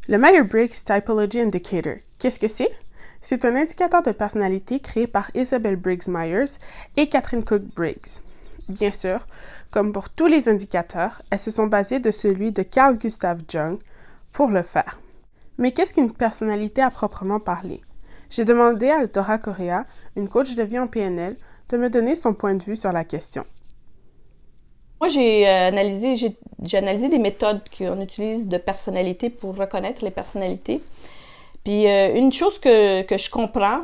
Le Myers-Briggs Typology Indicator, qu'est-ce que c'est? C'est un indicateur de personnalité créé par Isabel Briggs Myers et Catherine Cook Briggs. Bien sûr, comme pour tous les indicateurs, elles se sont basées de celui de Carl Gustav Jung pour le faire. Mais qu'est-ce qu'une personnalité à proprement parler? J'ai demandé à Dora Correa, une coach de vie en PNL, de me donner son point de vue sur la question. Moi, j'ai analysé des méthodes qu'on utilise de personnalité pour reconnaître les personnalités. Puis une chose que je comprends,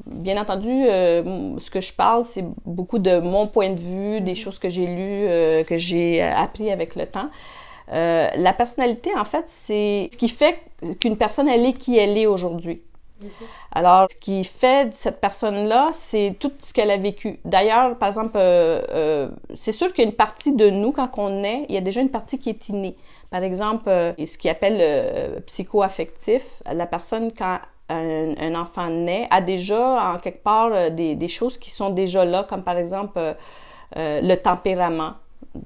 bien entendu, ce que je parle, c'est beaucoup de mon point de vue, des choses que j'ai lues, que j'ai appris avec le temps. La personnalité, en fait, c'est ce qui fait qu'une personne, elle est qui elle est aujourd'hui. Alors, ce qui fait de cette personne-là, c'est tout ce qu'elle a vécu. D'ailleurs, par exemple, c'est sûr qu'il y a une partie de nous, quand on naît, il y a déjà une partie qui est innée. Par exemple, ce qu'ils appellent psycho-affectif, la personne, quand un enfant naît, a déjà, en quelque part, des choses qui sont déjà là, comme par exemple le tempérament.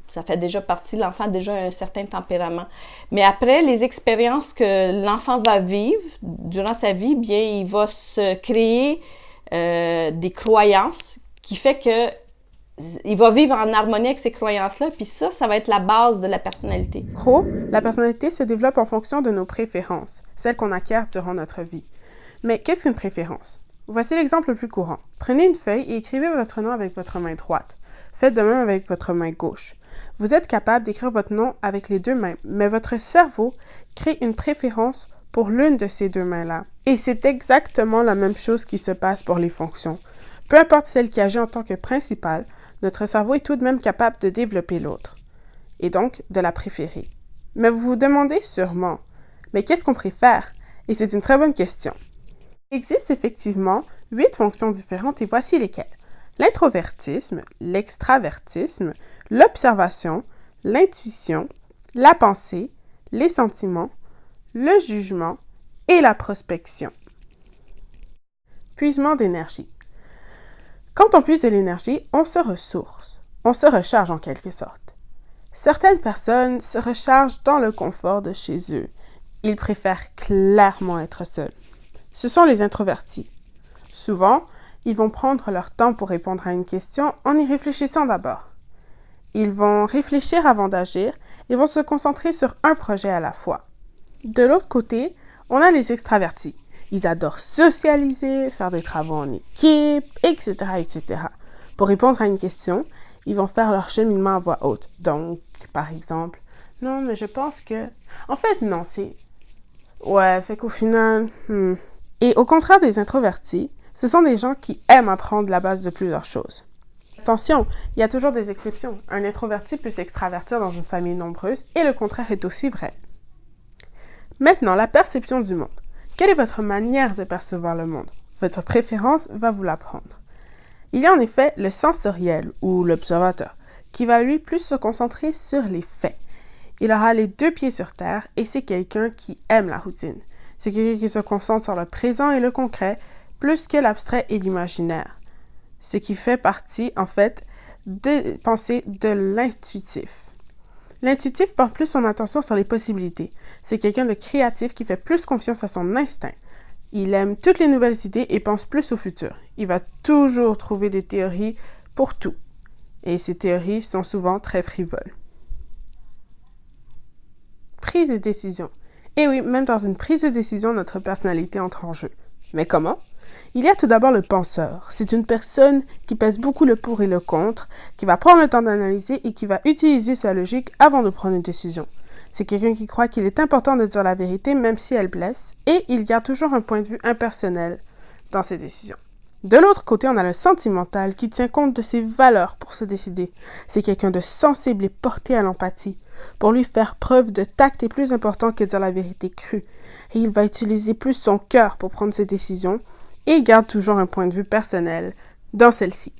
Ça fait déjà partie, l'enfant a déjà un certain tempérament. Mais après, les expériences que l'enfant va vivre durant sa vie, bien, il va se créer des croyances qui fait que il va vivre en harmonie avec ces croyances-là, puis ça va être la base de la personnalité. La personnalité se développe en fonction de nos préférences, celles qu'on acquiert durant notre vie. Mais qu'est-ce qu'une préférence? Voici l'exemple le plus courant. Prenez une feuille et écrivez votre nom avec votre main droite. Faites de même avec votre main gauche. Vous êtes capable d'écrire votre nom avec les deux mains, mais votre cerveau crée une préférence pour l'une de ces deux mains-là. Et c'est exactement la même chose qui se passe pour les fonctions. Peu importe celle qui agit en tant que principale, notre cerveau est tout de même capable de développer l'autre, et donc de la préférer. Mais vous vous demandez sûrement, mais qu'est-ce qu'on préfère? Et c'est une très bonne question. Il existe effectivement 8 fonctions différentes et voici lesquelles. L'introvertisme, l'extravertisme, l'observation, l'intuition, la pensée, les sentiments, le jugement et la prospection. Puisement d'énergie. Quand on puise de l'énergie, on se ressource, on se recharge en quelque sorte. Certaines personnes se rechargent dans le confort de chez eux. Ils préfèrent clairement être seuls. Ce sont les introvertis. Souvent, ils vont prendre leur temps pour répondre à une question en y réfléchissant d'abord. Ils vont réfléchir avant d'agir et vont se concentrer sur un projet à la fois. De l'autre côté, on a les extravertis. Ils adorent socialiser, faire des travaux en équipe, etc., etc. Pour répondre à une question, ils vont faire leur cheminement à voix haute. Donc, par exemple, « Non, mais je pense que... En fait, non, c'est... Ouais, fait qu'au final... Et au contraire des introvertis, ce sont des gens qui aiment apprendre la base de plusieurs choses. Attention, il y a toujours des exceptions. Un introverti peut s'extravertir dans une famille nombreuse et le contraire est aussi vrai. Maintenant, la perception du monde. Quelle est votre manière de percevoir le monde? Votre préférence va vous l'apprendre. Il y a en effet le sensoriel ou l'observateur qui va lui plus se concentrer sur les faits. Il aura les 2 pieds sur terre et c'est quelqu'un qui aime la routine. C'est quelqu'un qui se concentre sur le présent et le concret plus que l'abstrait et l'imaginaire. Ce qui fait partie, en fait, des pensées de l'intuitif. L'intuitif porte plus son attention sur les possibilités. C'est quelqu'un de créatif qui fait plus confiance à son instinct. Il aime toutes les nouvelles idées et pense plus au futur. Il va toujours trouver des théories pour tout. Et ces théories sont souvent très frivoles. Prise de décision. Et oui, même dans une prise de décision, notre personnalité entre en jeu. Mais comment? Il y a tout d'abord le penseur. C'est une personne qui pèse beaucoup le pour et le contre, qui va prendre le temps d'analyser et qui va utiliser sa logique avant de prendre une décision. C'est quelqu'un qui croit qu'il est important de dire la vérité même si elle blesse, et il garde toujours un point de vue impersonnel dans ses décisions. De l'autre côté, on a le sentimental qui tient compte de ses valeurs pour se décider. C'est quelqu'un de sensible et porté à l'empathie. Pour lui, faire preuve de tact est plus important que dire la vérité crue. Et il va utiliser plus son cœur pour prendre ses décisions et il garde toujours un point de vue personnel dans celle-ci.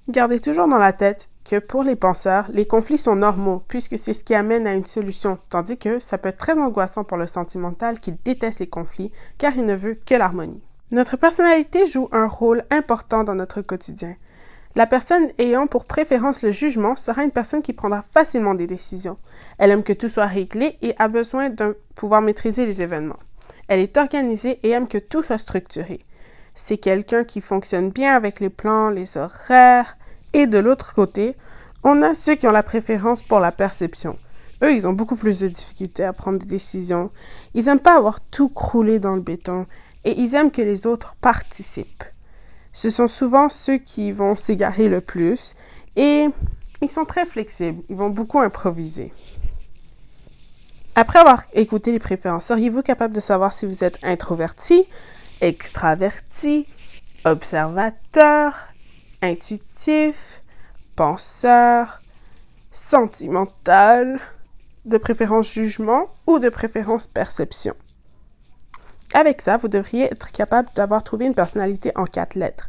Gardez toujours dans la tête que pour les penseurs, les conflits sont normaux puisque c'est ce qui amène à une solution, tandis que ça peut être très angoissant pour le sentimental qui déteste les conflits car il ne veut que l'harmonie. Notre personnalité joue un rôle important dans notre quotidien. La personne ayant pour préférence le jugement sera une personne qui prendra facilement des décisions. Elle aime que tout soit réglé et a besoin de pouvoir maîtriser les événements. Elle est organisée et aime que tout soit structuré. C'est quelqu'un qui fonctionne bien avec les plans, les horaires. Et de l'autre côté, on a ceux qui ont la préférence pour la perception. Eux, ils ont beaucoup plus de difficultés à prendre des décisions. Ils n'aiment pas avoir tout croulé dans le béton et ils aiment que les autres participent. Ce sont souvent ceux qui vont s'égarer le plus et ils sont très flexibles. Ils vont beaucoup improviser. Après avoir écouté les préférences, seriez-vous capable de savoir si vous êtes introverti, extraverti, observateur, intuitif, penseur, sentimental, de préférence jugement ou de préférence perception? Avec ça, vous devriez être capable d'avoir trouvé une personnalité en 4 lettres.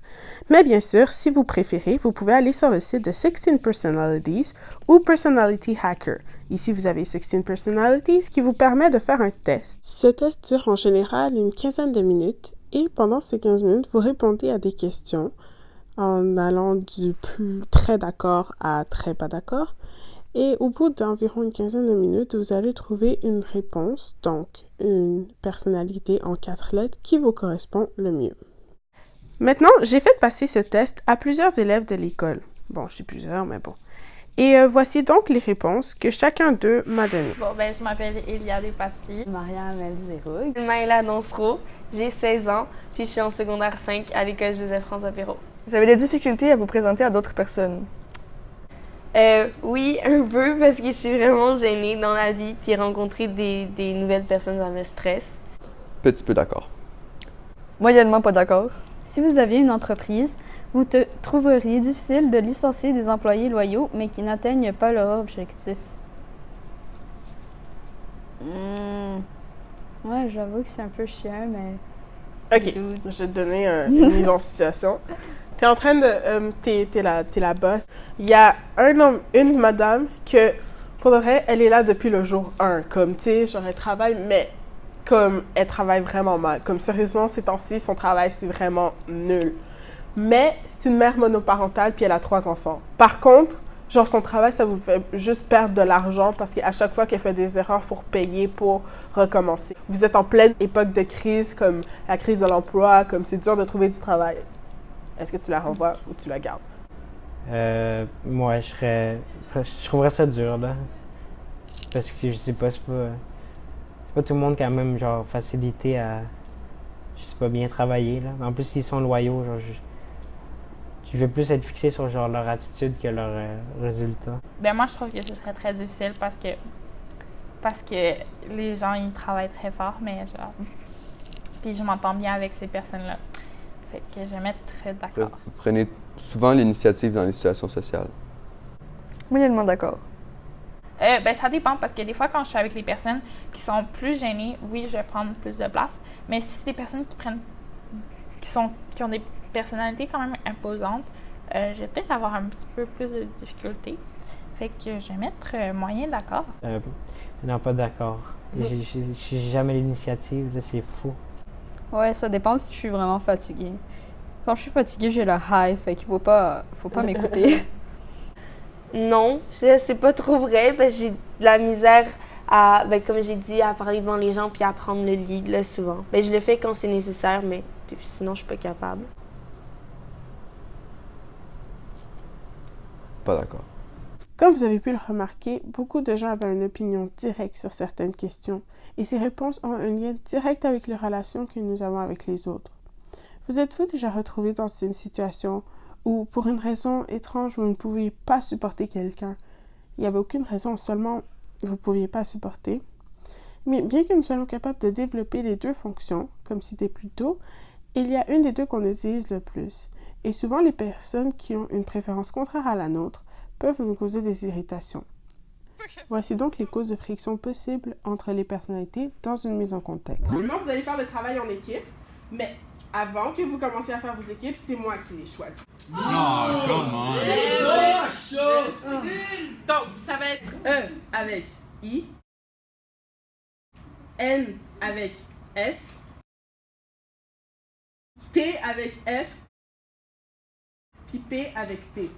Mais bien sûr, si vous préférez, vous pouvez aller sur le site de 16 Personalities ou Personality Hacker. Ici, vous avez 16 Personalities qui vous permet de faire un test. Ce test dure en général une quinzaine de minutes et pendant ces 15 minutes, vous répondez à des questions en allant du plus très d'accord à très pas d'accord. Et au bout d'environ une quinzaine de minutes, vous allez trouver une réponse, donc une personnalité en 4 lettres qui vous correspond le mieux. Maintenant, j'ai fait passer ce test à plusieurs élèves de l'école. Bon, je dis plusieurs, mais bon. Et voici donc les réponses que chacun d'eux m'a données. Bon, je m'appelle Eliade Paty. Mariam Elzeroug. Maëla Doncereau. J'ai 16 ans, puis je suis en secondaire 5 à l'école Joseph-François Perrault. Vous avez des difficultés à vous présenter à d'autres personnes? Oui, un peu, parce que je suis vraiment gênée dans la vie, puis rencontrer des nouvelles personnes, ça me stresse. Petit peu d'accord. Moyennement pas d'accord. Si vous aviez une entreprise, vous trouveriez difficile de licencier des employés loyaux, mais qui n'atteignent pas leur objectif. Ouais, j'avoue que c'est un peu chiant, mais... Ok, je vais te donner une mise en situation. T'es en train de... t'es la boss. Il y a un homme, une madame, que, pour de vrai, elle est là depuis le jour 1. Comme, tu sais, genre, elle travaille, mais comme, elle travaille vraiment mal. Comme, sérieusement, ces temps-ci, son travail, c'est vraiment nul. Mais c'est une mère monoparentale, puis elle a 3 enfants. Par contre, genre, son travail, ça vous fait juste perdre de l'argent parce qu'à chaque fois qu'elle fait des erreurs, il faut repayer pour recommencer. Vous êtes en pleine époque de crise, comme la crise de l'emploi, comme c'est dur de trouver du travail. Est-ce que tu la renvoies ou tu la gardes? Moi, je trouverais ça dur, là. Parce que je sais pas, c'est pas tout le monde qui a même, genre, facilité à, je sais pas, bien travailler, là. En plus, ils sont loyaux, genre, je vais plus être fixé sur, genre, leur attitude que leurs résultats. Moi, je trouve que ce serait très difficile parce que les gens, ils travaillent très fort, mais genre... Puis je m'entends bien avec ces personnes-là. Fait que je vais mettre d'accord. Vous prenez souvent l'initiative dans les situations sociales. Moyennement d'accord. Ça dépend parce que des fois, quand je suis avec les personnes qui sont plus gênées, oui, je vais prendre plus de place. Mais si c'est des personnes qui ont des personnalités quand même imposantes, je vais peut-être avoir un petit peu plus de difficultés. Fait que je vais mettre moyen d'accord. Non, pas d'accord. J'ai jamais l'initiative, là, c'est fou. Ouais, ça dépend si je suis vraiment fatiguée. Quand je suis fatiguée, j'ai le high, fait qu'il faut pas m'écouter. Non, c'est pas trop vrai parce que j'ai de la misère à, comme j'ai dit, à parler devant les gens puis à prendre le lead, là, souvent. Je le fais quand c'est nécessaire, mais sinon, je suis pas capable. Pas d'accord. Comme vous avez pu le remarquer, beaucoup de gens avaient une opinion directe sur certaines questions et ces réponses ont un lien direct avec les relations que nous avons avec les autres. Vous êtes-vous déjà retrouvé dans une situation où, pour une raison étrange, vous ne pouviez pas supporter quelqu'un? Il n'y avait aucune raison, seulement vous ne pouviez pas supporter. Mais bien que nous soyons capables de développer les 2 fonctions, comme cité plus tôt, il y a une des 2 qu'on utilise le plus. Et souvent, les personnes qui ont une préférence contraire à la nôtre peuvent nous causer des irritations. Voici donc les causes de friction possibles entre les personnalités dans une mise en contexte. Maintenant, vous allez faire le travail en équipe, mais avant que vous commenciez à faire vos équipes, c'est moi qui les choisis. Non, comment? Donc, ça va être E avec I, N avec S, T avec F, équipé avec T.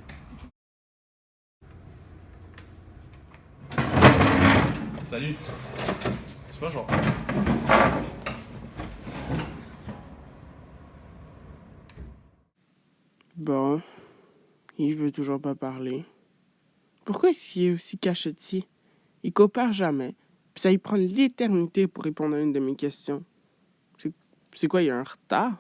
Salut. C'est pas genre. Bon, il veut toujours pas parler. Pourquoi est-ce qu'il est aussi cachetier? Il coopère jamais, puis ça lui prend l'éternité pour répondre à une de mes questions. C'est quoi, il y a un retard?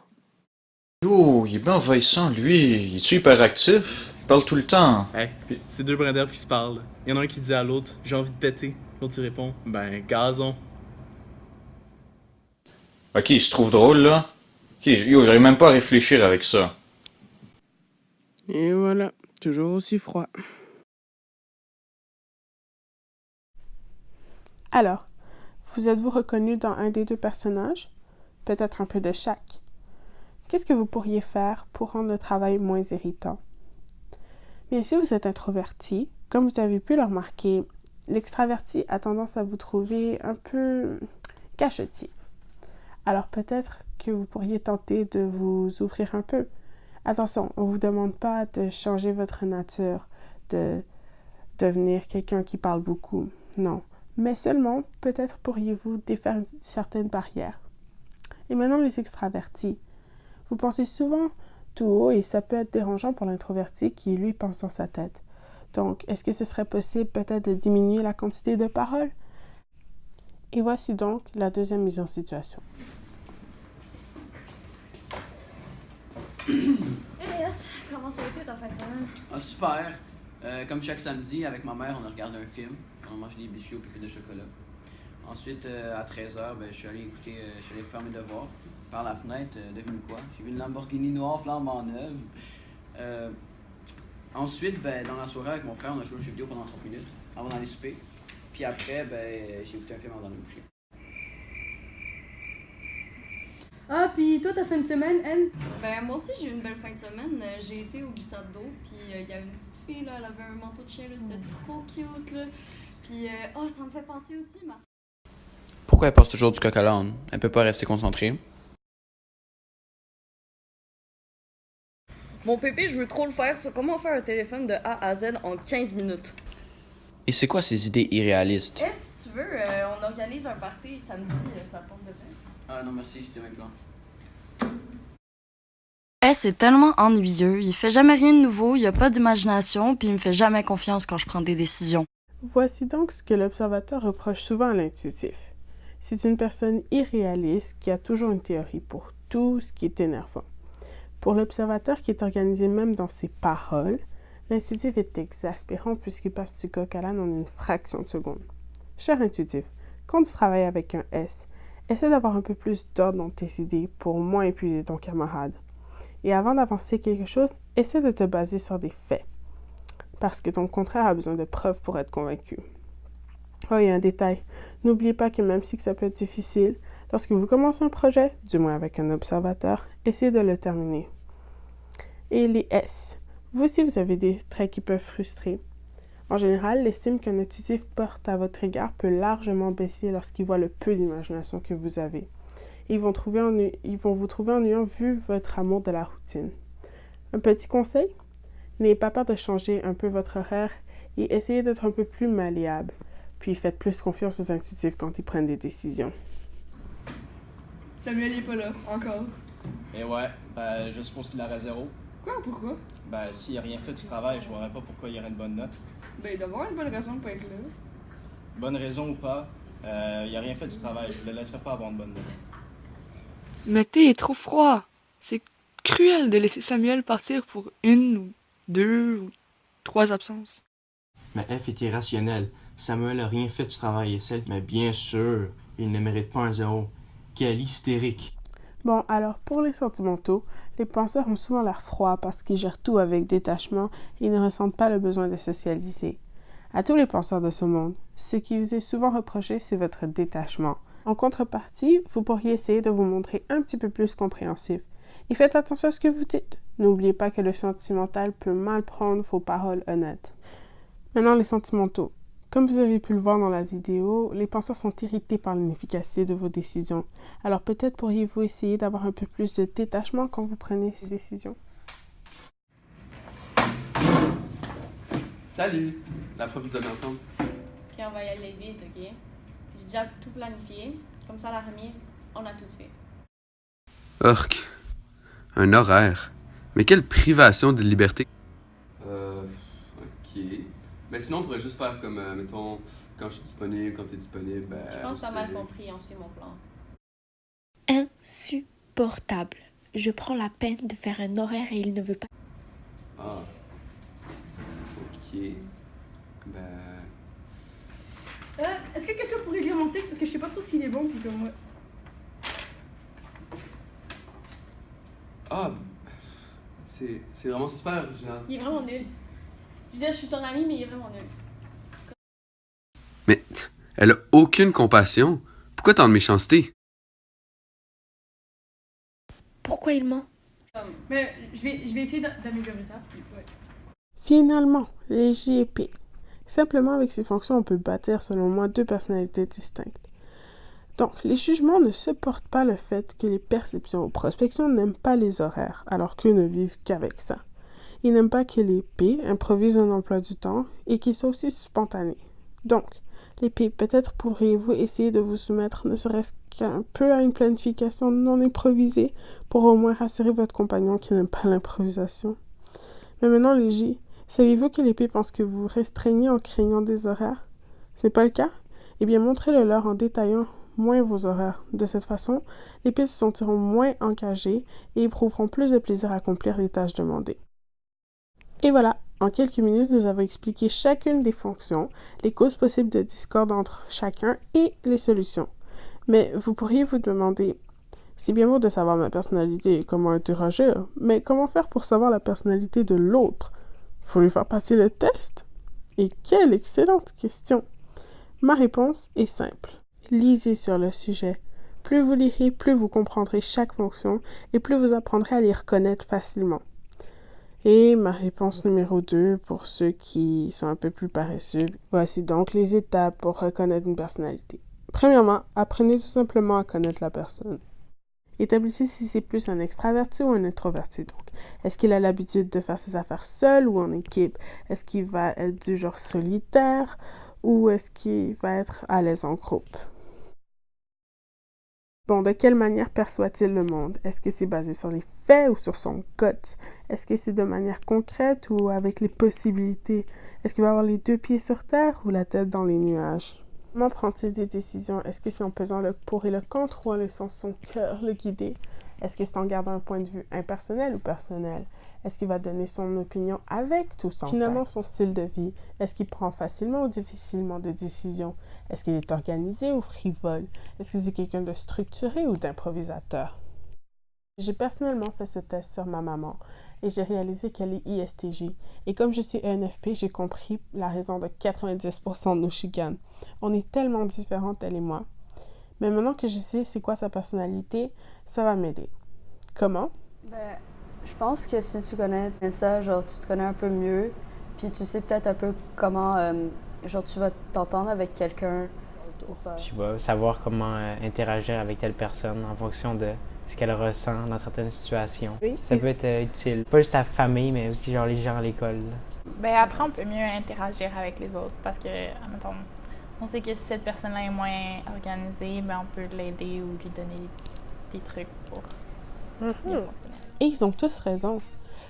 Oh, il est bien envahissant, lui. Il est hyperactif? Il parle tout le temps. Hey, c'est deux brins d'herbe qui se parlent. Il y en a un qui dit à l'autre « J'ai envie de péter ». L'autre il répond « Ben, gazon ». Ok, il se trouve drôle, là. Ok, yo, j'arrive même pas à réfléchir avec ça. Et voilà, toujours aussi froid. Alors, vous êtes-vous reconnu dans un des deux personnages? Peut-être un peu de chaque. Qu'est-ce que vous pourriez faire pour rendre le travail moins irritant? Bien, si vous êtes introverti, comme vous avez pu le remarquer, l'extraverti a tendance à vous trouver un peu cachetier. Alors peut-être que vous pourriez tenter de vous ouvrir un peu. Attention, on ne vous demande pas de changer votre nature, de devenir quelqu'un qui parle beaucoup. Non. Mais seulement, peut-être pourriez-vous défaire certaines barrières. Et maintenant, les extravertis. Vous pensez souvent tout haut et ça peut être dérangeant pour l'introverti qui, lui, pense dans sa tête. Donc, est-ce que ce serait possible peut-être de diminuer la quantité de paroles? Et voici donc la deuxième mise en situation. Yes, comment ça a été ta fin de semaine? Ah, super! Comme chaque samedi, avec ma mère, on a regardé un film. On a mangé des biscuits au pipi de chocolat. Ensuite, à 13h, je suis allé faire mes devoirs. Par la fenêtre, devine quoi? J'ai vu une Lamborghini noire flambant neuve. Ensuite, dans la soirée avec mon frère, on a joué aux jeux vidéo pendant 30 minutes avant d'aller souper. Puis après, j'ai écouté un film avant d'aller me coucher. Ah, puis toi, ta fin de semaine, Anne? Ben, moi aussi, j'ai eu une belle fin de semaine. J'ai été au glissade d'eau, puis il y avait une petite fille, là, elle avait un manteau de chien, là, c'était trop cute, là. Puis, ça me fait penser aussi, ma... Pourquoi elle passe toujours du coq à l'âne? Elle peut pas rester concentrée. Mon pépé, je veux trop le faire sur comment faire un téléphone de A à Z en 15 minutes. Et c'est quoi ces idées irréalistes? Si tu veux, on organise un party samedi, ça tombe de bien. Ah non, merci, j'étais mes plans. C'est tellement ennuyeux. Il fait jamais rien de nouveau, il a pas d'imagination, puis il me fait jamais confiance quand je prends des décisions. Voici donc ce que l'observateur reproche souvent à l'intuitif. C'est une personne irréaliste qui a toujours une théorie pour tout ce qui est énervant. Pour l'observateur qui est organisé même dans ses paroles, l'intuitif est exaspérant puisqu'il passe du coq à l'âne en une fraction de seconde. Cher intuitif, quand tu travailles avec un S, essaie d'avoir un peu plus d'ordre dans tes idées pour moins épuiser ton camarade. Et avant d'avancer quelque chose, essaie de te baser sur des faits. Parce que ton contraire a besoin de preuves pour être convaincu. Oh, il y a un détail. N'oubliez pas que même si ça peut être difficile, lorsque vous commencez un projet, du moins avec un observateur, essayez de le terminer. Et les S. Vous aussi, vous avez des traits qui peuvent frustrer. En général, l'estime qu'un intuitif porte à votre égard peut largement baisser lorsqu'il voit le peu d'imagination que vous avez. Ils vont vous trouver ennuyant vu votre amour de la routine. Un petit conseil? N'ayez pas peur de changer un peu votre horaire et essayez d'être un peu plus malléable. Puis faites plus confiance aux intuitifs quand ils prennent des décisions. Samuel n'est pas là, encore. Et ouais, je suppose qu'il aurait 0. Quoi? Pourquoi? S'il a rien fait du travail, je verrais pas pourquoi il y aurait une bonne note. Il doit avoir une bonne raison de pas être là. Bonne raison ou pas, il a rien fait du travail, je le laisserai pas avoir une bonne note. Mais thé est trop froid. C'est cruel de laisser Samuel partir pour 1 ou 2 ou 3 absences. Mais F est irrationnel. Samuel a rien fait du travail et celle, mais bien sûr, il ne mérite pas un 0. Quel hystérique! Bon, alors pour les sentimentaux, les penseurs ont souvent l'air froids parce qu'ils gèrent tout avec détachement et ne ressentent pas le besoin de socialiser. À tous les penseurs de ce monde, ce qui vous est souvent reproché, c'est votre détachement. En contrepartie, vous pourriez essayer de vous montrer un petit peu plus compréhensif. Et faites attention à ce que vous dites. N'oubliez pas que le sentimental peut mal prendre vos paroles honnêtes. Maintenant, les sentimentaux. Comme vous avez pu le voir dans la vidéo, les penseurs sont irrités par l'inefficacité de vos décisions. Alors peut-être pourriez-vous essayer d'avoir un peu plus de détachement quand vous prenez ces décisions. Salut! La prof nous a mis ensemble. Ok, on va y aller vite, ok? J'ai déjà tout planifié. Comme ça, la remise, on a tout fait. Urk. Un horaire. Mais quelle privation de liberté. Ok. Ben sinon, on pourrait juste faire comme, mettons, quand je suis disponible, quand t'es disponible, ben... Je pense que t'as mal compris, on suit mon plan. Insupportable. Je prends la peine de faire un horaire et il ne veut pas. Ah. Ok. Ben... Est-ce que quelqu'un pourrait lire mon texte parce que je sais pas trop s'il est bon puis comme moi. Ah. C'est vraiment super original. Il est vraiment nul. Je veux dire, je suis ton ami, mais il est vraiment nul. Mais elle a aucune compassion. Pourquoi tant de méchanceté? Pourquoi il ment? Mais je vais essayer d'améliorer ça. Puis, ouais. Finalement, les JP. Simplement avec ces fonctions, on peut bâtir, selon moi, deux personnalités distinctes. Donc, les jugements ne supportent pas le fait que les perceptions ou prospections n'aiment pas les horaires, alors qu'eux ne vivent qu'avec ça. Ils n'aiment pas que les P improvisent un emploi du temps et qu'ils soient aussi spontanés. Donc, les P, peut-être pourriez-vous essayer de vous soumettre ne serait-ce qu'un peu à une planification non improvisée pour au moins rassurer votre compagnon qui n'aime pas l'improvisation. Mais maintenant, les J, savez-vous que les P pensent que vous restreignez en craignant des horaires? C'est pas le cas? Eh bien, montrez-le leur en détaillant moins vos horaires. De cette façon, les P se sentiront moins engagés et éprouveront plus de plaisir à accomplir les tâches demandées. Et voilà, en quelques minutes, nous avons expliqué chacune des fonctions, les causes possibles de discorde entre chacun et les solutions. Mais vous pourriez vous demander, c'est bien beau de savoir ma personnalité et comment interagir, mais comment faire pour savoir la personnalité de l'autre? Faut lui faire passer le test? Et quelle excellente question! Ma réponse est simple. Lisez sur le sujet. Plus vous lirez, plus vous comprendrez chaque fonction et plus vous apprendrez à les reconnaître facilement. Et ma réponse numéro 2, pour ceux qui sont un peu plus paresseux, voici donc les étapes pour reconnaître une personnalité. Premièrement, apprenez tout simplement à connaître la personne. Établissez si c'est plus un extraverti ou un introverti. Donc, est-ce qu'il a l'habitude de faire ses affaires seul ou en équipe? Est-ce qu'il va être du genre solitaire ou est-ce qu'il va être à l'aise en groupe? Bon, de quelle manière perçoit-il le monde? Est-ce que c'est basé sur les faits ou sur son gut? Est-ce que c'est de manière concrète ou avec les possibilités? Est-ce qu'il va avoir les deux pieds sur terre ou la tête dans les nuages? Comment prend-il des décisions? Est-ce que c'est en pesant le pour et le contre ou en laissant son cœur le guider? Est-ce que c'est en gardant un point de vue impersonnel ou personnel? Est-ce qu'il va donner son opinion avec tout son Finalement, son style de vie. Est-ce qu'il prend facilement ou difficilement des décisions? Est-ce qu'il est organisé ou frivole? Est-ce que c'est quelqu'un de structuré ou d'improvisateur? J'ai personnellement fait ce test sur ma maman et j'ai réalisé qu'elle est ISTJ. Et comme je suis ENFP, j'ai compris la raison de 90% de nos chicanes. On est tellement différentes, elle et moi. Mais maintenant que je sais c'est quoi sa personnalité, ça va m'aider. Comment? Ben, je pense que si tu connais ça, genre tu te connais un peu mieux, puis tu sais peut-être un peu comment, genre tu vas t'entendre avec quelqu'un ou pas. Je sais pas, savoir comment interagir avec telle personne en fonction de ce qu'elle ressent dans certaines situations. Oui. Ça peut être utile. Pas juste ta famille, mais aussi genre les gens à l'école. Ben après, on peut mieux interagir avec les autres parce que, admettons, on sait que si cette personne-là est moins organisée, ben on peut l'aider ou lui donner des trucs pour mieux fonctionner. Et ils ont tous raison.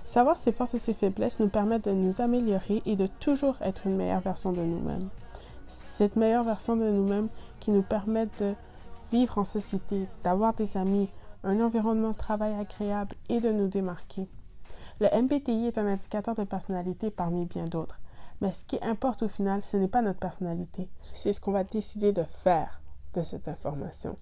Savoir ses forces et ses faiblesses nous permet de nous améliorer et de toujours être une meilleure version de nous-mêmes. Cette meilleure version de nous-mêmes qui nous permet de vivre en société, d'avoir des amis, un environnement de travail agréable et de nous démarquer. Le MBTI est un indicateur de personnalité parmi bien d'autres. Mais ce qui importe au final, ce n'est pas notre personnalité. C'est ce qu'on va décider de faire de cette information.